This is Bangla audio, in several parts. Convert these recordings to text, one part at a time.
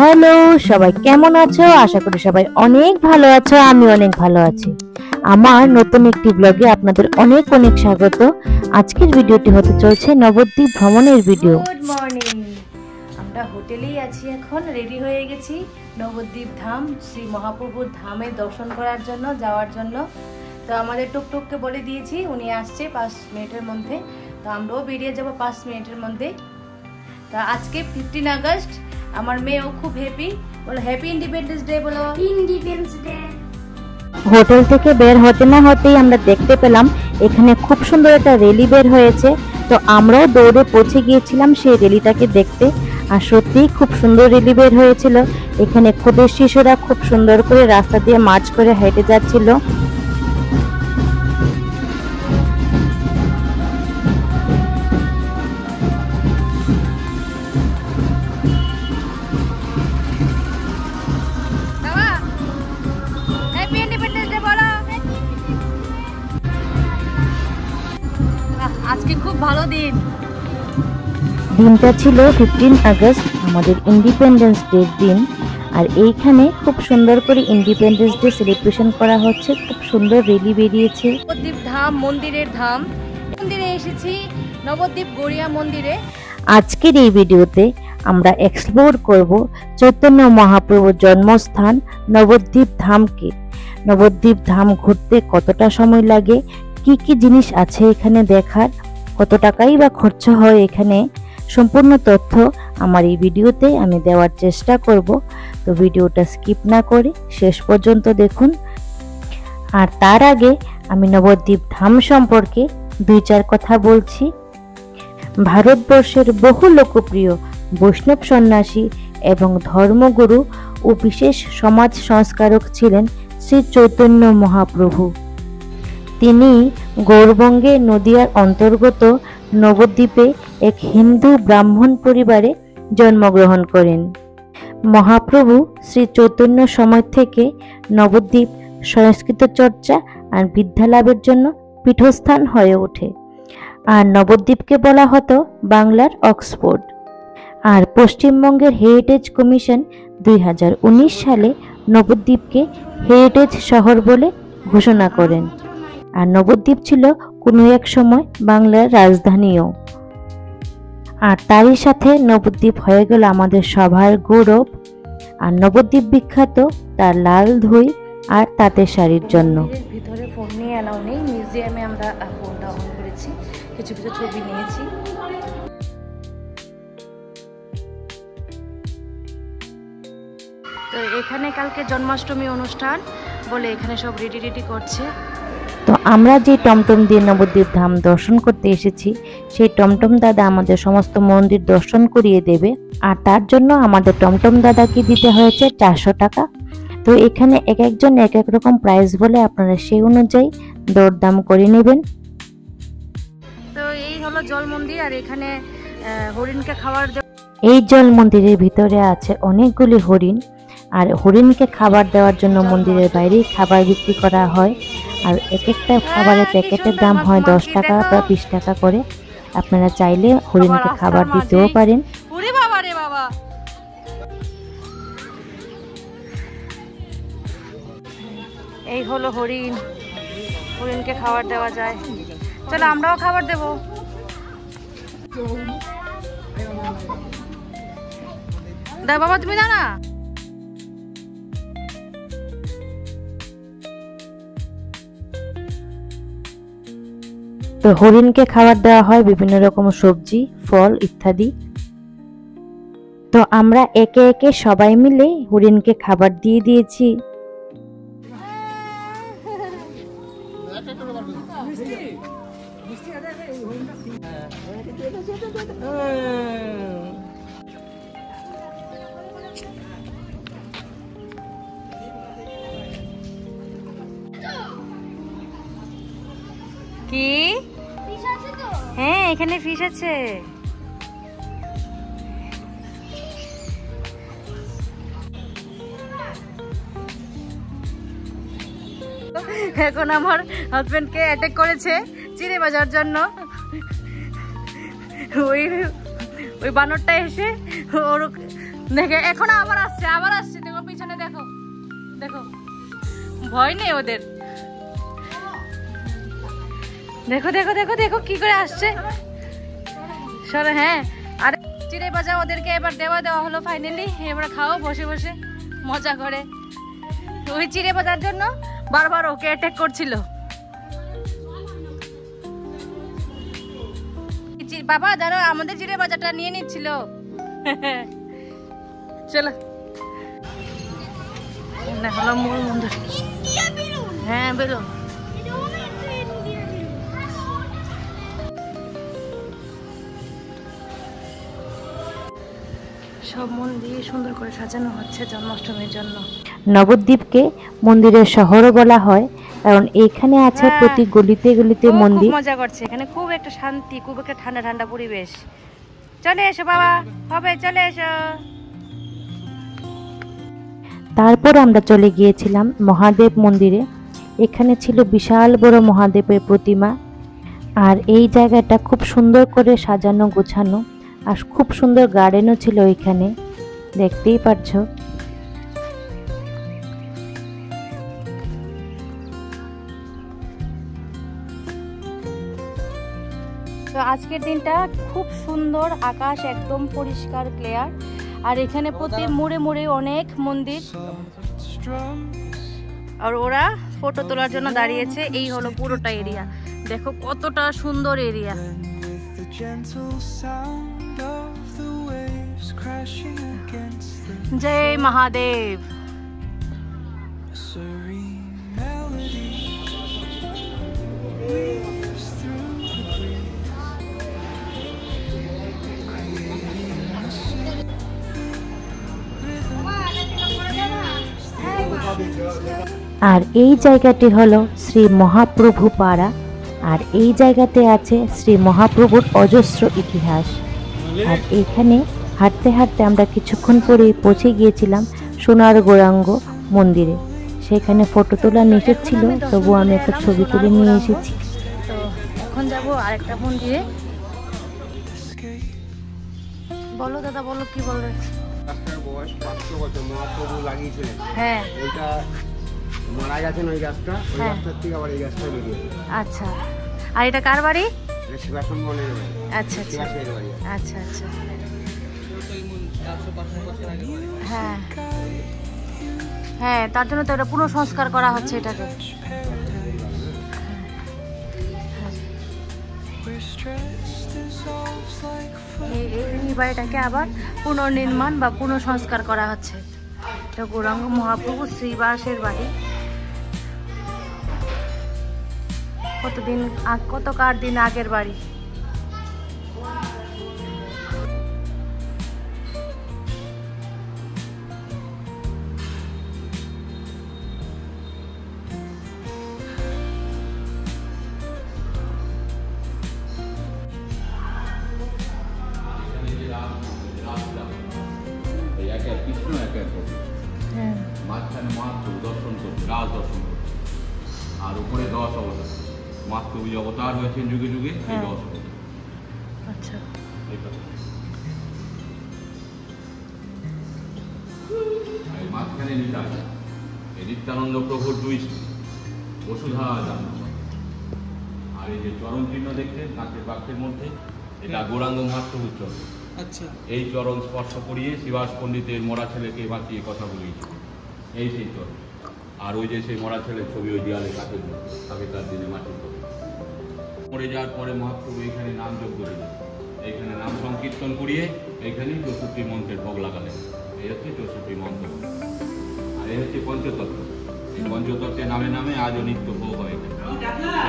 হ্যালো সবাই, কেমন আছো? আশা করি সবাই অনেক ভালো আছো। আমি অনেক ভালো আছি। আমার নতুন একটি ব্লগে আপনাদের অনেক অনেক স্বাগত। আজকের ভিডিওটি হতে চলছে নবদ্বীপ ভ্রমণের ভিডিও। Good morning. আমরা হোটেলেই আছি, এখন রেডি হয়ে গেছি নবদ্বীপ ধাম, শ্রী মহাপ্রভুর ধামে দর্শন করার জন্য, যাওয়ার জন্য। তো আমাদের টুকটুককে বলে দিয়েছি, উনি আসছে 5 মিনিটের মধ্যে। তো আমরাও বেরিয়ে যাব 5 মিনিটের মধ্যে। তো আজকে 15 আগস্ট, আমার মেয়েও খুব হ্যাপি। বলো হ্যাপি ইন্ডিপেন্ডেন্স ডে, বলো ইন্ডিপেন্ডেন্স ডে। হোটেল থেকে বের হতে না হতেই আমরা দেখতে পেলাম এখানে খুব সুন্দর একটা র্যালি বের হয়েছে। তো আমরাও দৌড়ে পৌঁছে গিয়েছিলাম সেই র্যালিটাকে দেখতে। আর সত্যিই খুব সুন্দর র্যালি বের হয়েছিল। এখানে ক্ষুদে শিশুরা খুব সুন্দর করে রাস্তা দিয়ে মার্চ করে হেঁটে যাচ্ছিল। আজকে খুব ভালো দিন। দিনটা ছিল 15 আগস্ট, আমাদের ইন্ডিপেন্ডেন্স ডে দিন। আর এইখানে খুব সুন্দর করে ইন্ডিপেন্ডেন্স ডে সেলিব্রেশন করা হচ্ছে। খুব সুন্দর র্যালি বেরিয়েছে। নবদ্বীপ ধাম, মন্দিরের ধাম, মন্দিরে এসেছি, নবদ্বীপ গড়িয়া মন্দিরে। আজকের এই ভিডিওতে আমরা এক্সপ্লোর করব চৈতন্য মহাপ্রভুর জন্মস্থান নবদ্বীপ ধামকে। নবদ্বীপ ধাম ঘুরতে কতটা সময় লাগে, কি কি জিনিস আছে এখানে দেখার, কত টাকাই বা খরচ হয় এখানে, সম্পূর্ণ তথ্য আমার এই ভিডিওতে আমি দেওয়ার চেষ্টা করব। তো ভিডিওটা স্কিপ না করে শেষ পর্যন্ত দেখুন। আর তার আগে আমি নবদ্বীপ ধাম সম্পর্কে 2-4 কথা বলছি। ভারতবর্ষের বহু লোকপ্রিয় বৈষ্ণব সন্ন্যাসী এবং ধর্মগুরু ও বিশেষ সমাজ সংস্কারক ছিলেন শ্রী চৈতন্য মহাপ্রভু। তিনি গৌরবঙ্গে নদিয়ার অন্তর্গত নবদ্বীপে এক হিন্দু ব্রাহ্মণ পরিবারে জন্মগ্রহণ করেন। মহাপ্রভু শ্রী চৈতন্য সময় থেকে নবদ্বীপ সংস্কৃত চর্চা আর বিদ্যালাভের জন্য পীঠস্থান হয়ে ওঠে। আর নবদ্বীপকে বলা হতো বাংলার অক্সফোর্ড। আর পশ্চিমবঙ্গের হেরিটেজ কমিশন 2019 সালে নবদ্বীপকে হেরিটেজ শহর বলে ঘোষণা করেন। আর নবদ্বীপ ছিল কোনো এক সময় বাংলার রাজধানীও। আর তারই সাথে নবদ্বীপ হয়ে গেল আমাদের সবার গৌরব। আর নবদ্বীপ বিখ্যাত তার লাল দই আর তাঁতের শাড়ির জন্য। ভিতরে ফোন নিয়ে এলাও নেই, মিউজিয়ামে আমরা ফোনটা অন করেছি, কিছু কিছু ছবি নিয়েছি। তো এখানে কালকে জন্মাষ্টমী অনুষ্ঠান বলে এখানে সব রেডি করছে। তো আমরা যে টমটম দিয়ে নবদ্বীপ ধাম দর্শন করতে এসেছি, সেই টমটম দাদা আমাদের সমস্ত মন্দির দর্শন করিয়ে দেবে। আর তার জন্য আমাদের টমটম দাদাকে দিতে হয়েছে 400 টাকা। তো এখানে এক একজন এক এক রকম প্রাইস বলে, আপনারা সেই অনুযায়ী দরদাম করে নেবেন। তো এই হলো জল মন্দির, আর এখানে হরিণকে খাবার। এই জল মন্দিরের ভিতরে আছে অনেকগুলি হরিণ। আর হরিণকে খাবার দেওয়ার জন্য মন্দিরের বাইরেই খাবার বিক্রি করা হয়। আর এক একটা খাবারের প্যাকেটের দাম হয় 10 টাকা বা 20 টাকা করে। আপনারা চাইলে হরিণকে খাবার দিতেও পারেন। এই হলো হরিণ, হরিণকে খাবার দেওয়া যায়। চলো আমরাও খাবার দেব। দা বাবা, তুমি দাও না। তো হরিণকে খাবার দেওয়া হয় বিভিন্ন রকম সবজি, ফল ইত্যাদি। তো আমরা একে একে সবাই মিলে হরিণকে খাবার দিয়ে দিয়েছি। কি? হ্যাঁ, এখানে ফিশ আছে। এখন আমার হাজবেন্ডকে অ্যাটাক করেছে চিড়ে বাজার জন্য। ওই বানরটা এসে ওর দেখে এখন আবার আসছে দেখো পিছনে দেখো দেখো ভয় নেই ওদের দেখো দেখো দেখো দেখো কি করে আসছে সরে হ্যাঁ আরে চিড়ে ভাজা ওদেরকে এবার দেওয়া হলো ফাইনালি এবার খাও বসে বসে মজা করে ওই চিড়ে ভাজার জন্য বারবার ওকে অ্যাটাক করছিল বাবা দাঁড়া আমাদের চিড়ে ভাজাটা নিয়ে নিচ্ছিল চলো না হলো মূল মন্দির হ্যাঁ বেরো সব মন্দির সুন্দর করে সাজানো হচ্ছে জন্মাষ্টমীর জন্য। নবদ্বীপকে মন্দিরের শহরও বলা হয়, কারণ এখানে আছে প্রতি গলিতে গলিতে মন্দির। মজা করছে এখানে, খুব একটা শান্তি, খুব একটা ঠান্ডা ঠান্ডা পরিবেশ। চলে এসো বাবা, হবে চলে এসো। তারপর আমরা চলে গিয়েছিলাম মহাদেব মন্দিরে। এখানে ছিল বিশাল বড় মহাদেবের প্রতিমা, আর এই জায়গাটা খুব সুন্দর করে সাজানো গোছানো, আর খুব সুন্দর গার্ডেনও ছিল এখানে, দেখতেই পারছো। তো আজকের দিনটা খুব সুন্দর, আকাশ একদম পরিষ্কার ক্লিয়ার, আর এখানে প্রতি মোড়ে মোড়ে অনেক মন্দির, আর ওরা ফটো তোলার জন্য দাঁড়িয়েছে। এই হলো পুরোটা এরিয়া, দেখো কতটা সুন্দর এরিয়া। জয় মহাদেব। আর এই জায়গাটি হলো শ্রী মহাপ্রভু পাড়া, আর এই জায়গাতে আছে শ্রী মহাপ্রভুর অজস্র ইতিহাস। আর এখানে হাঁটতে হাঁটতে আমরা কিছুক্ষণ পরেই পৌঁছে গিয়েছিলাম সোনার গৌরাঙ্গ মন্দিরে। সেখানে ফটো তোলা নিষেধ ছিল, তবু আমি একটা ছবি তুলে নিয়ে এসেছি। তো এখন যাব আরেকটা মন্দিরে। বলো দাদা, বলো কি বলবে। রাস্তার বয়স 500 বছর মহাপ্রভু লাগিয়েছিলেন। হ্যাঁ, ওইটা মারা গেছেন ওই গাছটা, ওই হ্যাঁ। রাস্তার থেকে আবার এই গাছটা বেরিয়েছে। আচ্ছা। আর এটা কার বাড়ি? এটা শিবাসন মনের বাড়ি। আচ্ছা আচ্ছা শিবাসের বাড়ি। আচ্ছা আচ্ছা। হ্যাঁ হ্যাঁ, তার জন্য তো এটা পুনঃসংস্কার করা হচ্ছে এটাকে। এই বাড়িটাকে আবার পুনর্নির্মাণ বা পুনঃসংস্কার করা হচ্ছে। এটা গৌরাঙ্গ মহাপ্রভু শ্রীবাসের বাড়ি। কতকার দিন আগের বাড়ি। মাঝখানে মহাপ্রভু দর্শন করছে, রাজ দর্শন করছে, আর উপরে 10 অবতার। মহাপ্রভু অবতার হয়েছেন যুগে যুগে, এই 10 অবতার। আচ্ছা, এই মাঝখানে নিতাই, এই নিত্যানন্দ প্রভুর 2 স্ত্রী বসুধা জান। আর এই যে চরণ চিহ্ন দেখছেন কাঁচের বাক্সের মধ্যে, এটা গৌরাঙ্গ মহাপ্রভুর চরণ। আচ্ছা, এই চরণ স্পর্শ করিয়ে শিবাস পণ্ডিতের মরা ছেলেকে বাঁচিয়ে কথা বলিয়েছে, এই সেই চরণ। আর ওই যে সেই মরা ছেলের ছবি ওই দেয়ালে কাঠের মধ্যে, আগেকার দিনে মাটির করে মরে যাওয়ার পরে মহাপ্রভু এখানে নাম যোগ করে দেন, এইখানে নাম সংকীর্তন করিয়ে এইখানেই 64 মন্ত্রের ভোগ লাগালেন। এই হচ্ছে 64 মন্ত্র, আর এই হচ্ছে পঞ্চতত্ত্ব। এই পঞ্চতত্ত্বের নামে নামে আজও নিত্য ভোগ হয়।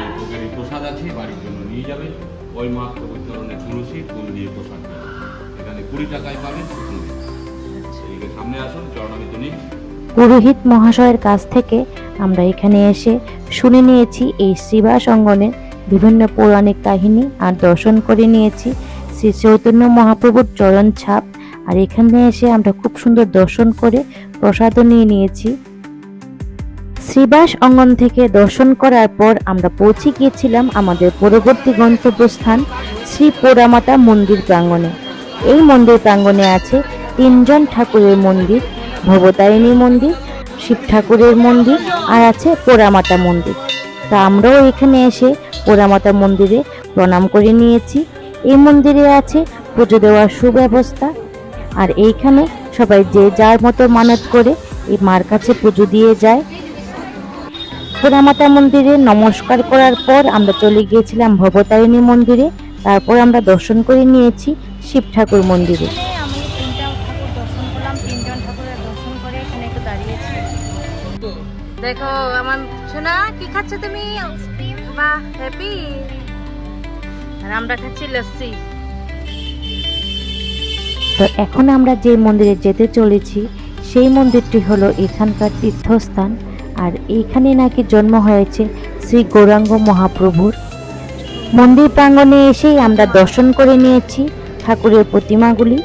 এই ভোগেরই প্রসাদ আছে, বাড়ির জন্য নিয়ে যাবে। ওই মহাপ্রভুর চরণে তুলসী ফুল দিয়ে প্রসাদ দেবে। এখানে 20 টাকায় পাবেন। এদিকে সামনে আসুন, চরণামৃত নিন। পুরোহিত মহাশয়ের কাছ থেকে আমরা এখানে এসে শুনে নিয়েছি এই শ্রীবাস অঙ্গনের বিভিন্ন পৌরাণিক কাহিনী, আর দর্শন করে নিয়েছি শ্রী চৈতন্য মহাপ্রভুর চরণ ছাপ। আর এখানে এসে আমরা খুব সুন্দর দর্শন করে প্রসাদও নিয়ে নিয়েছি। শ্রীবাস অঙ্গন থেকে দর্শন করার পর আমরা পৌঁছে গিয়েছিলাম আমাদের পরবর্তী গন্তব্যস্থান শ্রী পোড়ামাতা মন্দির প্রাঙ্গণে। এই মন্দির প্রাঙ্গণে আছে তিনজন ঠাকুরের মন্দির, ভবতারিণী মন্দির, শিব ঠাকুরের মন্দির আর আছে পোড়ামাতা মন্দির। তা আমরাও এখানে এসে পোড়ামাতা মন্দিরে প্রণাম করে নিয়েছি। এই মন্দিরে আছে পুজো দেওয়ার সুব্যবস্থা, আর এইখানে সবাই যে যার মতো মানত করে এই মার কাছে পুজো দিয়ে যায়। পোড়ামাতা মন্দিরে নমস্কার করার পর আমরা চলে গিয়েছিলাম ভবতারিণী মন্দিরে, তারপর আমরা দর্শন করে নিয়েছি শিব ঠাকুর মন্দিরে। আমি তিনটা ঠাকুর দর্শন করলাম, তিনজন ঠাকুরের দর্শন করে এখানে একটু দাঁড়িয়েছি। দেখো আমার সোনা, কি খাচ্ছ তুমি? বাহ, হ্যাপি। আর আমরা খাচ্ছি লস্যি। তো এখন আমরা যে মন্দিরে যেতে চলেছি সেই মন্দিরটি হলো এখানকার তীর্থস্থান, আর এইখানে নাকি জন্ম হয়েছে শ্রী গৌরাঙ্গ মহাপ্রভুর। মন্দির প্রাঙ্গণে এসেই আমরা দর্শন করে নিয়েছি ঠাকুরের প্রতিমাগুলি,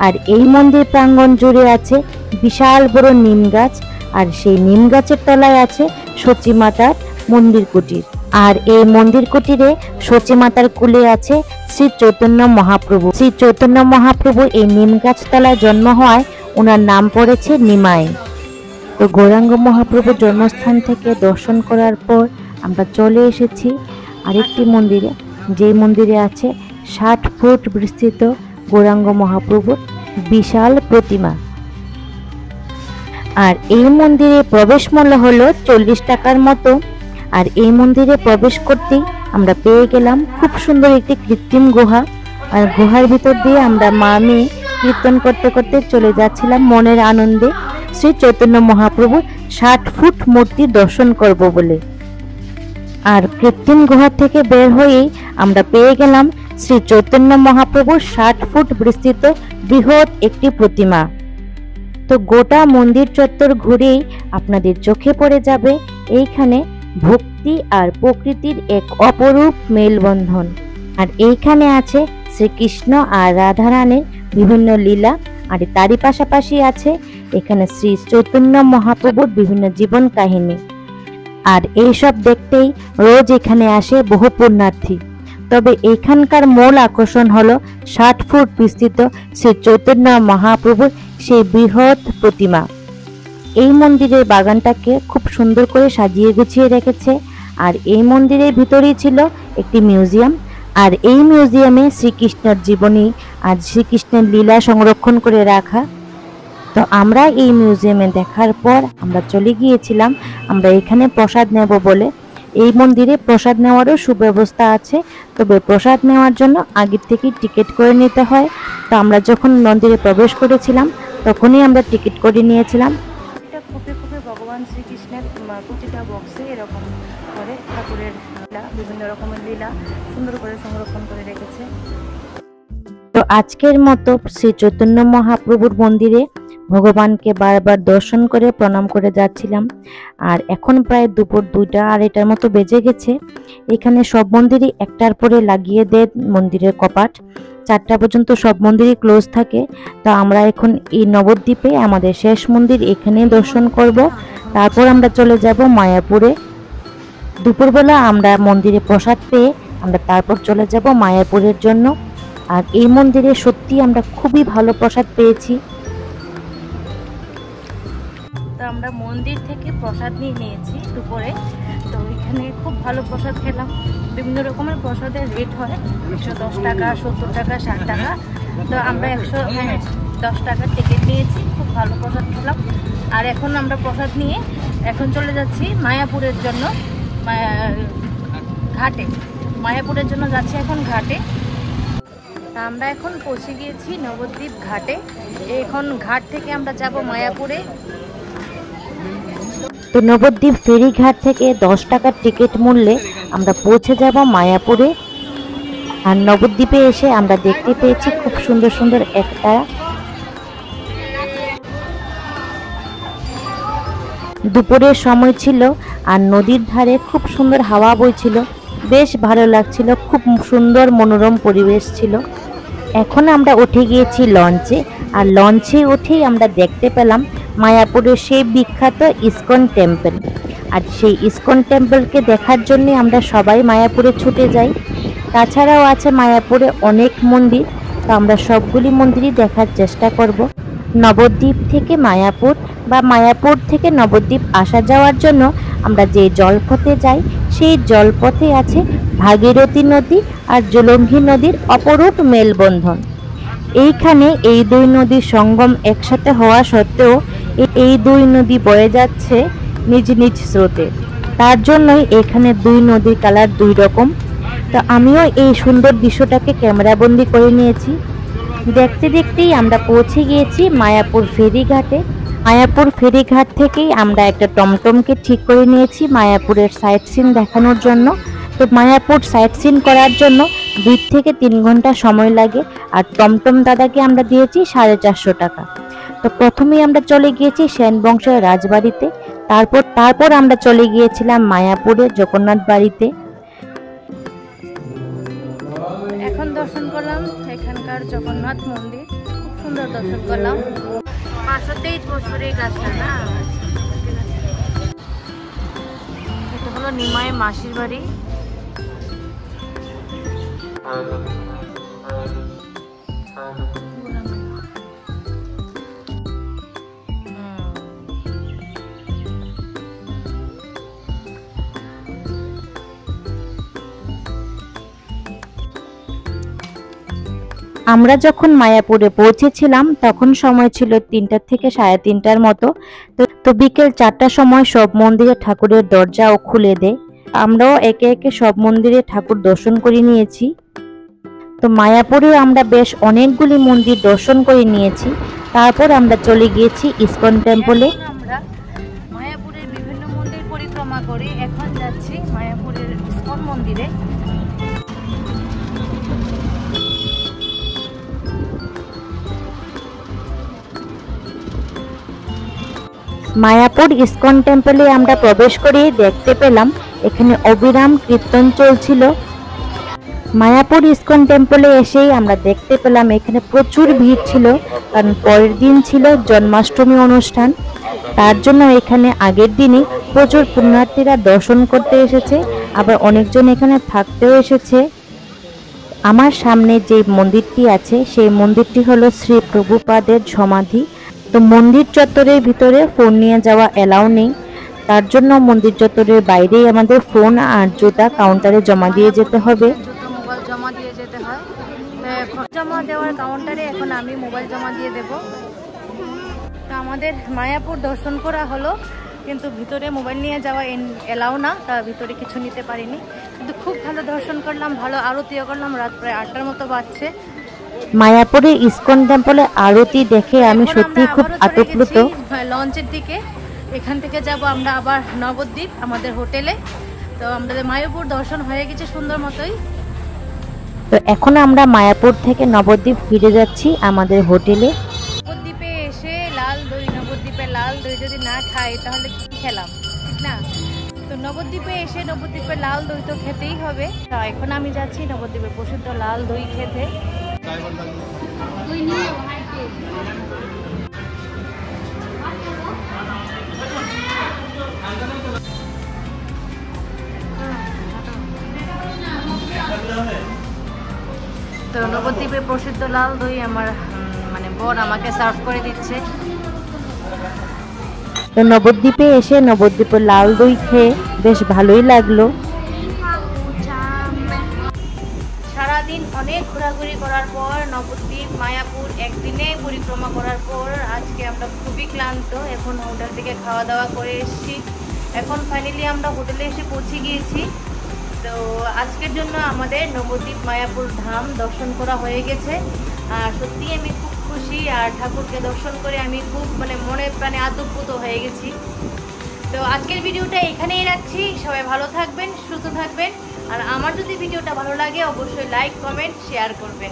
আর এই মন্দির প্রাঙ্গণ জুড়ে আছে বিশাল বড় নিম গাছ, আর সেই নিম গাছের তলায় আছে সচী মাতার মন্দির কুটির। আর এই মন্দির কুটিরে সচী মাতার কুলে আছে শ্রী চৈতন্য মহাপ্রভু। শ্রী চৈতন্য মহাপ্রভু এই নিম গাছ তলায় জন্ম হওয়ায় ওনার নাম পড়েছে নিমাই। তো গৌরাঙ্গ মহাপ্রভুর জন্মস্থান থেকে দর্শন করার পর আমরা চলে এসেছি আরেকটি মন্দিরে, যে মন্দিরে আছে 60 ফুট বিস্তৃত গৌরাঙ্গ মহাপ্রভুর বিশাল প্রতিমা। আর এই মন্দিরে প্রবেশ মূল্য হলো 40 টাকার মতো। আর এই মন্দিরে প্রবেশ করতেই আমরা পেয়ে গেলাম খুব সুন্দর একটি কৃত্রিম গুহা, আর গুহার ভিতর দিয়ে আমরা মা মেয়ে কীর্তন করতে করতে চলে যাচ্ছিলাম মনের আনন্দে শ্রী চৈতন্য মহাপ্রভুর 60 ফুট মূর্তি দর্শন করব বলে। আর কৃত্রিম গুহা থেকে বের হয়েই আমরা পেয়ে গেলাম শ্রী চৈতন্য মহাপ্রভুর 60 ফুট বিস্তৃত বৃহৎ একটি প্রতিমা। তো গোটা মন্দির চত্বর ঘুরেই আপনাদের চোখে পড়ে যাবে এইখানে ভক্তি আর প্রকৃতির এক অপরূপ মেলবন্ধন। আর এইখানে আছে শ্রীকৃষ্ণ আর রাধারানীর বিভিন্ন লীলা, আর তারই পাশাপাশি আছে এখানে শ্রী চৈতন্য মহাপ্রভুর বিভিন্ন জীবন কাহিনী। আর এইসব দেখতেই রোজ এখানে আসে বহু পুণ্যার্থী। তবে এখানকার মূল আকর্ষণ হলো 60 ফুট বিস্তৃত শ্রী চৈতন্য মহাপ্রভুর সেই বৃহৎ প্রতিমা। এই মন্দিরের বাগানটাকে খুব সুন্দর করে সাজিয়ে গুছিয়ে রেখেছে। আর এই মন্দিরের ভিতরেই ছিল একটি মিউজিয়াম, আর এই মিউজিয়ামে শ্রীকৃষ্ণের জীবনী আর শ্রীকৃষ্ণের লীলা সংরক্ষণ করে রাখা। তো আমরা এই মিউজিয়ামে দেখার পর আমরা চলে গিয়েছিলাম আমরা এখানে প্রসাদ নেব বলে। এই মন্দিরে প্রসাদ নেওয়ারও সুব্যবস্থা আছে, তবে প্রসাদ নেওয়ার জন্য আগের থেকেই টিকিট করে নিতে হয়। তো আমরা যখন মন্দিরে প্রবেশ করেছিলাম তখনই আমরা টিকিট করে নিয়েছিলাম। এটা খুপে খুপে ভগবান শ্রীকৃষ্ণের প্রতিটা বক্সে এরকম করে ঠাকুরের লীলা, বিভিন্ন রকমের লীলা সুন্দর করে সংরক্ষণ করে রেখেছে। তো আজকের মতো শ্রী চৈতন্য মহাপ্রভুর মন্দিরে ভগবানকে বারবার দর্শন করে প্রণাম করে যাচ্ছিলাম। আর এখন প্রায় দুপুর 2টা 2:30টার মতো বেজে গেছে। এখানে সব মন্দিরই একটার পরে লাগিয়ে দেয় মন্দিরের কপাট, 4টা পর্যন্ত সব মন্দিরই ক্লোজ থাকে। তো আমরা এখন এই নবদ্বীপে আমাদের শেষ মন্দির এখানে দর্শন করব, তারপর আমরা চলে যাব মায়াপুরে। দুপুরবেলা আমরা মন্দিরে প্রসাদ পেয়ে আমরা তারপর চলে যাব মায়াপুরের জন্য। আর এই মন্দিরে সত্যি আমরা খুবই ভালো প্রসাদ পেয়েছি। তো আমরা মন্দির থেকে প্রসাদ নিয়েছি দুপুরে। তো এখানে খুব ভালো প্রসাদ খেলাম। বিভিন্ন রকমের প্রসাদের রেট হয়, 110 টাকা, 70 টাকা, 60 টাকা। তো আমরা 110 টাকার টিকিট নিয়েছি, খুব ভালো প্রসাদ খেলাম। আর এখন আমরা প্রসাদ নিয়ে এখন চলে যাচ্ছি মায়াপুরের জন্য, ঘাটে। মায়াপুরের জন্য যাচ্ছি এখন ঘাটে। আমরা এখন পৌঁছে গিয়েছি নবদ্বীপ ঘাটে। এখন ঘাট থেকে আমরা যাব মায়াপুরে। তো নবদ্বীপ ফেরিঘাট থেকে 10 টাকার টিকিট মূল্যে আমরা পৌঁছে যাব মায়াপুরে। আর নবদ্বীপে এসে আমরা দেখতে পেয়েছি খুব সুন্দর সুন্দর একটা দুপুরের সময় ছিল, আর নদীর ধারে খুব সুন্দর হাওয়া বইছিল, বেশ ভালো লাগছিল, খুব সুন্দর মনোরম পরিবেশ ছিল। এখন আমরা উঠে গিয়েছি লঞ্চে, আর লঞ্চে উঠেই আমরা দেখতে পেলাম মায়াপুরের সেই বিখ্যাত ইসকন টেম্পল। আর সেই ইসকন টেম্পলকে দেখার জন্য আমরা সবাই মায়াপুরে ছুটে যাই। তাছাড়াও আছে মায়াপুরে অনেক মন্দির, তো আমরা সবগুলি মন্দিরই দেখার চেষ্টা করব। নবদ্বীপ থেকে মায়াপুর বা মায়াপুর থেকে নবদ্বীপ আসা যাওয়ার জন্য আমরা যে জলপথে যাই সেই জলপথে আছে ভাগীরথী নদী আর জলঙ্গি নদীর অপরূপ মেলবন্ধন। এইখানে এই দুই নদীর সঙ্গম একসাথে হওয়া সত্ত্বেও এই দুই নদী বয়ে যাচ্ছে নিজ নিজ স্রোতে। তার জন্যই এখানে দুই নদীর কালার দুই রকম। তো আমিও এই সুন্দর দৃশ্যটাকে ক্যামেরাবন্দি করে নিয়েছি। দেখতে দেখতেই আমরা পৌঁছে গিয়েছি মায়াপুর ফেরিঘাটে। মায়াপুর ফেরিঘাট থেকেই আমরা একটা টমটমকে ঠিক করে নিয়েছি মায়াপুরের সাইট সিন দেখানোর জন্য। তো মায়াপুর সাইট সিন করার জন্য 2 থেকে 3 ঘন্টা সময় লাগে, আর টমটম দাদাকে আমরা দিয়েছি 450 টাকা। তো প্রথমেই আমরা চলে গিয়েছি সেন বংশের রাজবাড়িতে, তারপর আমরা চলে গিয়েছিলাম মায়াপুরের জগন্নাথ বাড়িতে। এখন দর্শন করলাম এখানকার জগন্নাথ মন্দির, খুব সুন্দর দর্শন করলাম। 523 বছরের গাছটা না, এটা হলো নিমাই মাসির বাড়ি। আমরা যখন মায়াপুরে পৌঁছেছিলাম তখন সময় ছিল 3টা থেকে 3:30টার মতো। তো বিকেল 4টার সময় সব মন্দিরে ঠাকুরের দরজাও খুলে দেয়। আমরাও একে একে সব মন্দিরে ঠাকুর দর্শন করে নিয়েছি। তো মায়াপুরে আমরা বেশ অনেকগুলি মন্দির দর্শন করে নিয়েছি। তারপর আমরা চলে গিয়েছি ইসকন টেম্পলে। আমরা মায়াপুরের বিভিন্ন মন্দির পরিক্রমা করে এখন যাচ্ছি মায়াপুরের ইসকন মন্দিরে। মায়াপুর ইসকন টেম্পলে আমরা প্রবেশ করে দেখতে পেলাম এখানে অবিরাম কীর্তন চলছিল। মায়াপুর ইসকন টেম্পলে এসেই আমরা দেখতে পেলাম এখানে প্রচুর ভিড় ছিল, কারণ পরের দিন ছিল জন্মাষ্টমী অনুষ্ঠান। তার জন্য এখানে আগের দিনই প্রচুর পুণ্যার্থীরা দর্শন করতে এসেছে, আবার অনেকজন এখানে থাকতেও এসেছে। আমার সামনে যে মন্দিরটি আছে সেই মন্দিরটি হলো শ্রী প্রভুপাদের সমাধি। তো মন্দির চত্বরের ভিতরে ফোন নিয়ে যাওয়া এলাও নেই, তার জন্য মন্দির চত্বরের বাইরেই আমাদের ফোন আর জুতা কাউন্টারে জমা দিয়ে যেতে হবে। মোবাইল জমা দিয়ে যেতে হয়, জমা দেওয়ার কাউন্টারে এখন আমি মোবাইল জমা দিয়ে দেব। তো আমাদের মায়াপুর দর্শন করা হলো, কিন্তু ভিতরে মোবাইল নিয়ে যাওয়া এলাও না, তার ভিতরে কিছু নিতে পারিনি। কিন্তু খুব ভালো দর্শন করলাম, ভালো আরতিও করলাম। রাত প্রায় 8টার মতো বাজছে। মায়াপুরে ইসকন টেম্পলে আরতি দেখে আমি সত্যি খুব আতপ্লুত। লঞ্চের দিকে এখান থেকে যাব আমরা আবার নবদ্বীপ আমাদের হোটেলে। তো আমাদের মায়াপুর দর্শন হয়ে গেছে সুন্দর মতোই। তো এখন আমরা মায়াপুর থেকে নবদ্বীপ ফিরে যাচ্ছি আমাদের হোটেলে। নবদ্বীপে এসে লাল দই, নবদ্বীপের লাল দই যদি না খাই তাহলে কি খেলাম, ঠিক না? তো নবদ্বীপে এসে নবদ্বীপের লাল দই তো খেতেই হবে। তো এখন আমি যাচ্ছি নবদ্বীপের প্রসিদ্ধ লাল দই খেতে। তো নবদ্বীপের প্রসিদ্ধ লাল দই আমার বোন আমাকে সার্ভ করে দিচ্ছে। তো নবদ্বীপে এসে নবদ্বীপের লাল দই খেয়ে বেশ ভালোই লাগলো। সারাদিন অনেক ঘোরাঘুরি করার পর নবদ্বীপ মায়াপুর একদিনে পরিক্রমা করার পর আজকে আমরা খুবই ক্লান্ত। এখন হোটেল থেকে খাওয়া দাওয়া করে এসেছি। এখন ফাইনালি আমরা হোটেলে এসে পৌঁছে গিয়েছি। তো আজকের জন্য আমাদের নবদ্বীপ মায়াপুর ধাম দর্শন করা হয়ে গেছে। আর সত্যি আমি খুব খুশি, আর ঠাকুরকে দর্শন করে আমি খুব মনে প্রাণে আতপ্লুত হয়ে গেছি। তো আজকের ভিডিওটা এখানেই রাখছি। সবাই ভালো থাকবেন, সুস্থ থাকবেন। আর আমার যদি ভিডিওটা ভালো লাগে অবশ্যই লাইক, কমেন্ট, শেয়ার করবেন।